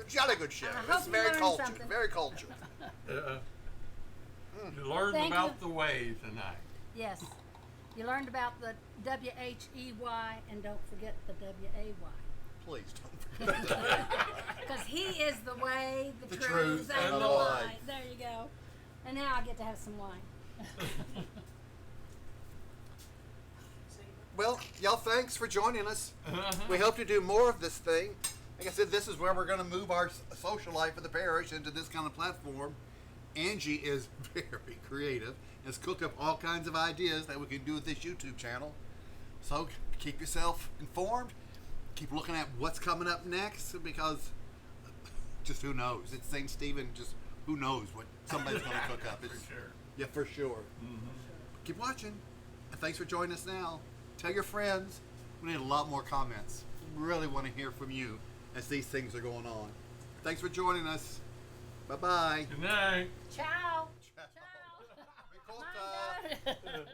Jolly good show. I This hope is you very learned cultured. something. Very cultured. You learned Thank about you. the way tonight. Yes. You learned about the WHEY and don't forget the WAY. Please don't forget. Because he is the way, the, The truth, truth, and and the the light. life. There you go. And now I get to have some wine. Well, y'all, thanks for joining us. We hope to do more of this thing. Like I said, this is where we're going to move our social life of the parish into this kind of platform. Angie is very creative and has cooked up all kinds of ideas that we can do with this YouTube channel. So keep yourself informed. Keep looking at what's coming up next, because just who knows? It's St. Stephen, just who knows what somebody's going to cook up. It's, For sure. yeah, for sure. Keep watching. And thanks for joining us now. Tell your friends. We need a lot more comments. We really want to hear from you as these things are going on. Thanks for joining us. Bye-bye. Good night. Ciao. Ciao. Ciao. Ricotta. Mind that.